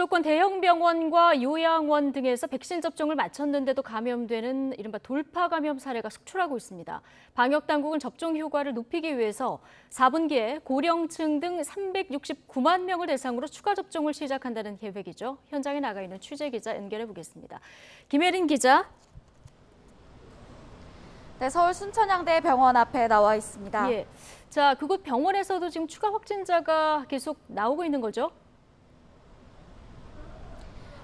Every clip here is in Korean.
수도권 대형 병원과 요양원 등에서 백신 접종을 마쳤는데도 감염되는 이른바 돌파 감염 사례가 속출하고 있습니다. 방역 당국은 접종 효과를 높이기 위해서 4분기에 고령층 등 369만 명을 대상으로 추가 접종을 시작한다는 계획이죠. 현장에 나가 있는 취재 기자 연결해 보겠습니다. 김혜린 기자. 네, 서울 순천향대 병원 앞에 나와 있습니다. 예. 자, 그곳 병원에서도 지금 추가 확진자가 계속 나오고 있는 거죠?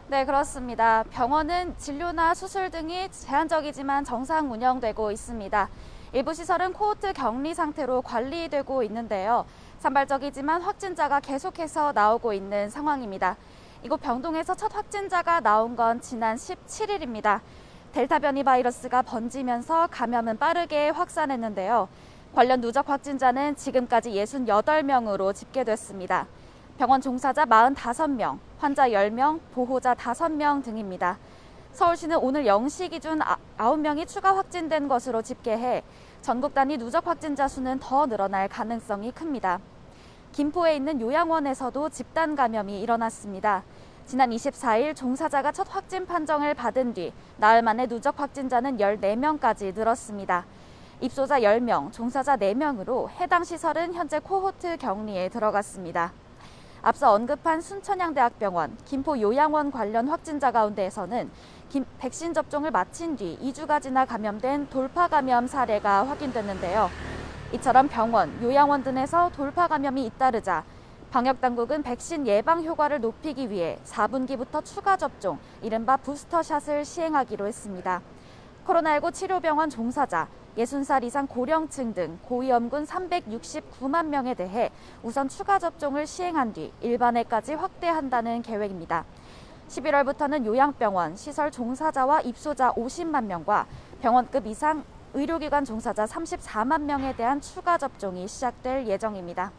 네, 그렇습니다. 병원은 진료나 수술 등이 제한적이지만 정상 운영되고 있습니다. 일부 시설은 코호트 격리 상태로 관리되고 있는데요. 산발적이지만 확진자가 계속해서 나오고 있는 상황입니다. 이곳 병동에서 첫 확진자가 나온 건 지난 17일입니다. 델타 변이 바이러스가 번지면서 감염은 빠르게 확산했는데요. 관련 누적 확진자는 지금까지 68명으로 집계됐습니다. 병원 종사자 45명, 환자 10명, 보호자 5명 등입니다. 서울시는 오늘 0시 기준 9명이 추가 확진된 것으로 집계해 전국 단위 누적 확진자 수는 더 늘어날 가능성이 큽니다. 김포에 있는 요양원에서도 집단 감염이 일어났습니다. 지난 24일 종사자가 첫 확진 판정을 받은 뒤 나흘 만에 누적 확진자는 14명까지 늘었습니다. 입소자 10명, 종사자 4명으로 해당 시설은 현재 코호트 격리에 들어갔습니다. 앞서 언급한 순천향대학병원, 김포 요양원 관련 확진자 가운데에서는 백신 접종을 마친 뒤 2주가 지나 감염된 돌파 감염 사례가 확인됐는데요. 이처럼 병원, 요양원 등에서 돌파 감염이 잇따르자 방역당국은 백신 예방 효과를 높이기 위해 4분기부터 추가 접종, 이른바 부스터샷을 시행하기로 했습니다. 코로나19 치료병원 종사자, 60살 이상 고령층 등 고위험군 369만 명에 대해 우선 추가 접종을 시행한 뒤 일반에까지 확대한다는 계획입니다. 11월부터는 요양병원, 시설 종사자와 입소자 50만 명과 병원급 이상 의료기관 종사자 34만 명에 대한 추가 접종이 시작될 예정입니다.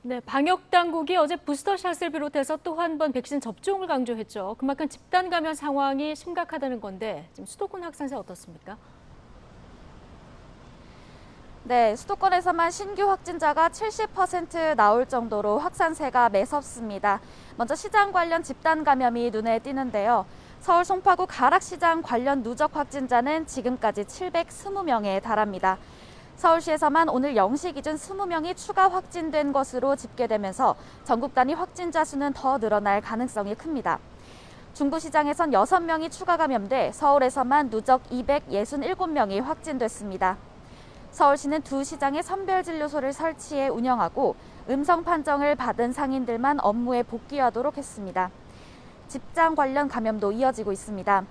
네, 방역 당국이 어제 부스터샷을 비롯해서 또 한 번 백신 접종을 강조했죠. 그만큼 집단 감염 상황이 심각하다는 건데 지금 수도권 확산세 어떻습니까? 네, 수도권에서만 신규 확진자가 70% 나올 정도로 확산세가 매섭습니다. 먼저 시장 관련 집단 감염이 눈에 띄는데요. 서울 송파구 가락시장 관련 누적 확진자는 지금까지 720명에 달합니다. 서울시에서만 오늘 0시 기준 20명이 추가 확진된 것으로 집계되면서 전국 단위 확진자 수는 더 늘어날 가능성이 큽니다. 중부시장에선 6명이 추가 감염돼 서울에서만 누적 267명이 확진됐습니다. 서울시는 두 시장에 선별진료소를 설치해 운영하고 음성 판정을 받은 상인들만 업무에 복귀하도록 했습니다. 직장 관련 감염도 이어지고 있습니다.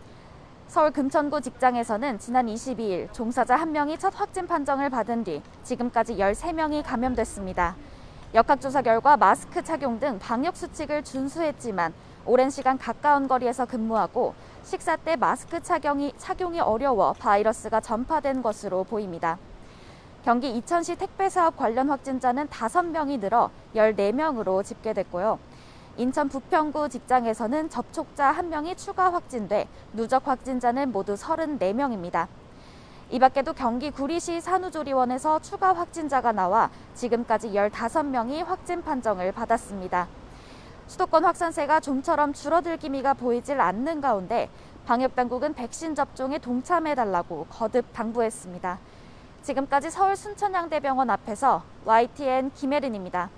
서울 금천구 직장에서는 지난 22일 종사자 1명이 첫 확진 판정을 받은 뒤 지금까지 13명이 감염됐습니다. 역학조사 결과 마스크 착용 등 방역 수칙을 준수했지만 오랜 시간 가까운 거리에서 근무하고 식사 때 마스크 착용이 어려워 바이러스가 전파된 것으로 보입니다. 경기 이천시 택배사업 관련 확진자는 5명이 늘어 14명으로 집계됐고요. 인천 부평구 직장에서는 접촉자 1명이 추가 확진돼 누적 확진자는 모두 34명입니다. 이 밖에도 경기 구리시 산후조리원에서 추가 확진자가 나와 지금까지 15명이 확진 판정을 받았습니다. 수도권 확산세가 좀처럼 줄어들 기미가 보이질 않는 가운데 방역당국은 백신 접종에 동참해달라고 거듭 당부했습니다. 지금까지 서울 순천향대병원 앞에서 YTN 김혜린입니다.